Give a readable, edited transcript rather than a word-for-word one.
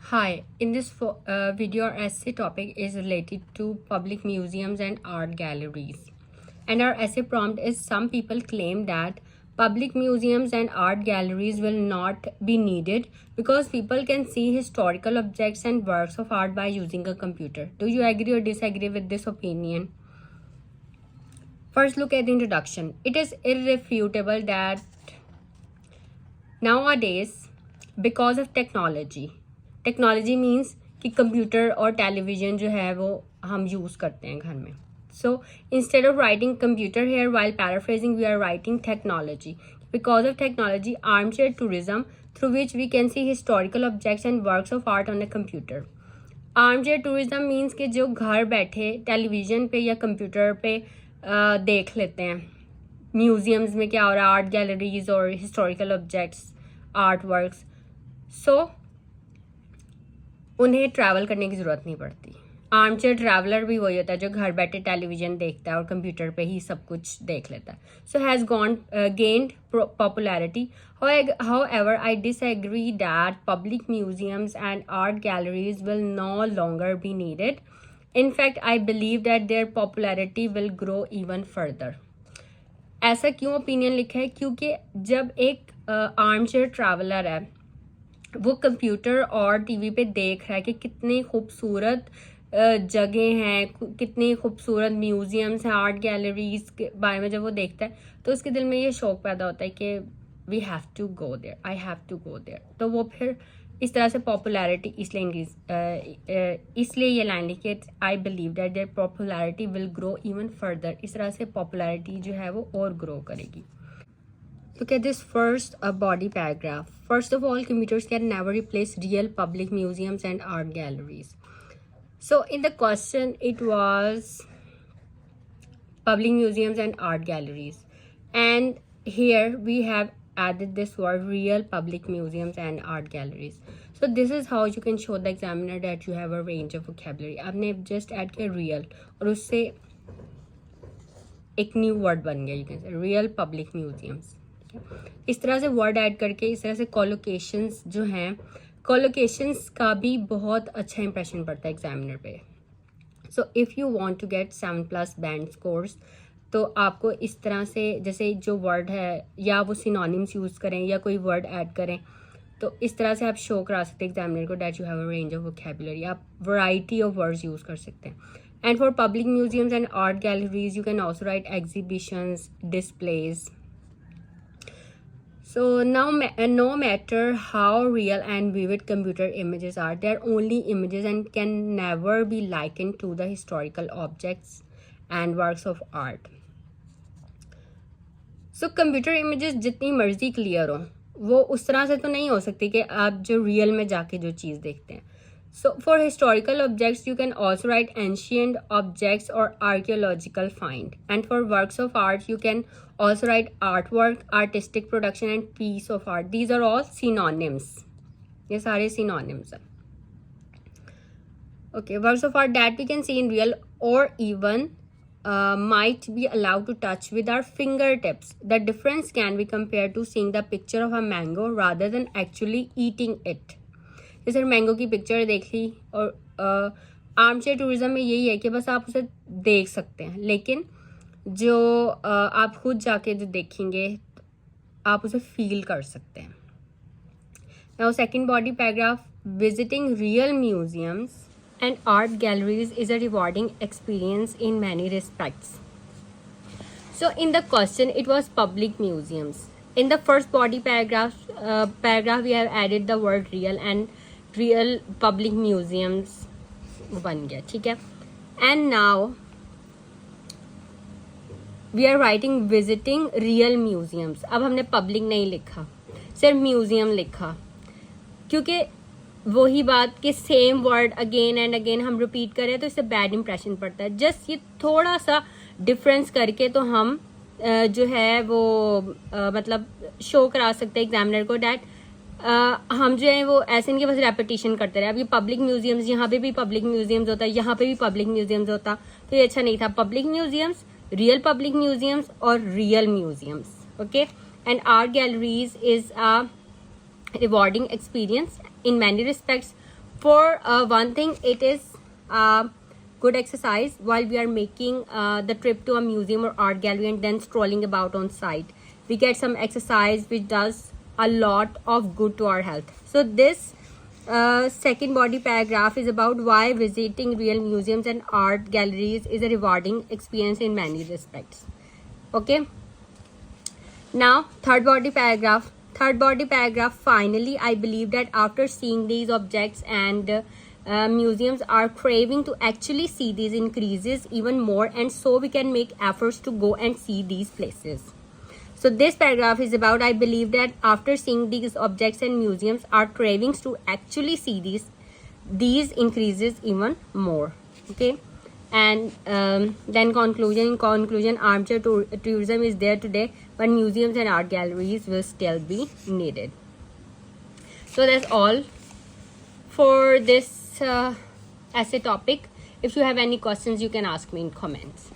Hi, in this video, our essay topic is related to public museums and art galleries. And our essay prompt is: some people claim that public museums and art galleries will not be needed because people can see historical objects and works of art by using a computer. Do you agree or disagree with this opinion? First, look at the introduction. It is irrefutable that nowadays, because of technology means कि computer और television जो है वो हम use करते हैं घर में. So instead of writing computer here while paraphrasing we are writing technology. Because of technology armchair tourism through which we can see historical objects and works of art on a computer. Armchair tourism means कि जो घर बैठे television पे या computer पे देख लेते हैं म्यूजियम्स में क्या हो रहा है, आर्ट गैलरीज और हिस्टोरिकल ऑब्जेक्ट्स, आर्ट वर्क्स. सो उन्हें ट्रैवल करने की ज़रूरत नहीं पड़ती. आर्म चेयर ट्रैवलर भी वही होता है जो घर बैठे टेलीविज़न देखता है और कंप्यूटर पे ही सब कुछ देख लेता है. So has gone gained popularity. However, I disagree that public museums and art galleries will no longer be needed. In fact, I believe that their popularity will grow even further. ऐसा क्यों opinion लिखा है? क्योंकि जब एक arm chair traveller है वो computer और टीवी पे देख रहा है कि कितने खूबसूरत जगह हैं, कितने खूबसूरत म्यूजियम्स हैं, आर्ट गैलरीज के बारे में जब वो देखता है तो उसके दिल में ये शौक पैदा होता है कि we have to go there, I have to go there. तो वो फिर इस तरह से पॉपुलैरिटी इसलिए ये लाइन लिखी, I believe that their popularity will grow even further. इस तरह से पॉपुलैरिटी जो है वो और ग्रो करेगी. Look at this first body paragraph. First of all, computers can never replace real public museums and art galleries. So in the question, it was public museums and art galleries. And here we have added this word real public museums and art galleries. So this is how you can show the examiner that you have a range of vocabulary. आपने just add किया real और उससे एक new word बन गया. You can say real public museums. इस तरह से वर्ड ऐड करके इस तरह से कोलोकेशंस जो हैं, कोलोकेशंस का भी बहुत अच्छा इंप्रेशन पड़ता है एग्जामिनर पे. So if you want to get 7+ band scores तो आपको इस तरह से जैसे जो वर्ड है या वो सिनोनिम्स यूज़ करें या कोई वर्ड ऐड करें तो इस तरह से आप शो करा सकते हैं एग्जामिनर को that you have a range of vocabulary. आप वैरायटी ऑफ वर्ड्स यूज़ कर सकते हैं. And for public museums and art galleries you can also right exhibitions, displays. So now, no matter how real and vivid computer images are, they are only images and can never be likened to the historical objects and works of art. So computer images जितनी मर्जी clear हो वो उस तरह से तो नहीं हो सकती कि आप जो रियल में जाके जो चीज़ देखते हैं. So for historical objects, you can also write ancient objects or archaeological find. And for works of art, you can also write artwork, artistic production, and piece of art. These are all synonyms. ये सारे synonyms हैं. Okay, works of art that we can see in real or even might be allowed to touch with our fingertips. The difference can be compared to seeing the picture of a mango rather than actually eating it. जैसे mango की picture देख ली और arm chair tourism में यही है कि बस आप उसे देख सकते हैं, लेकिन जो आप खुद जाके जो देखेंगे आप उसे फील कर सकते हैं. Now second body paragraph, visiting real museums and art galleries is a rewarding experience in many respects. So in the question it was public museums. In the first body paragraph we have added the word real and real public museums बन गया. ठीक है. And now we are writing visiting real museums. अब हमने public नहीं लिखा, सिर्फ museum लिखा, क्योंकि वही बात कि same word again and again हम रिपीट करें तो इससे बैड इंप्रेशन पड़ता है. जस्ट ये थोड़ा सा डिफरेंस करके तो हम जो है वो मतलब शो करा सकते हैं एग्जामिनर को डैट हम जो है वो ऐसे नहीं कि बस रेपिटेशन करते रहे. अब ये पब्लिक म्यूजियम्स, यहाँ पे भी पब्लिक म्यूजियम्स होता है, यहाँ पे भी पब्लिक म्यूजियम्स होता, तो ये अच्छा नहीं था. Public museums, real public museums और real museums. Okay. And art galleries is a rewarding experience in many respects. For one thing, it is good exercise while we are making the trip to a museum or art gallery and then strolling about on site. We get some exercise which does a lot of good to our health. So this second body paragraph is about why visiting real museums and art galleries is a rewarding experience in many respects. Okay. Now, third body paragraph. Finally, I believe that after seeing these objects and museums, our craving to actually see these increases even more, and so we can make efforts to go and see these places. So this paragraph is about, I believe that after seeing these objects and museums, our cravings to actually see these increases even more. Okay. And then conclusion, armchair tourism is there today, but museums and art galleries will still be needed. So that's all for this essay topic. If you have any questions, you can ask me in comments.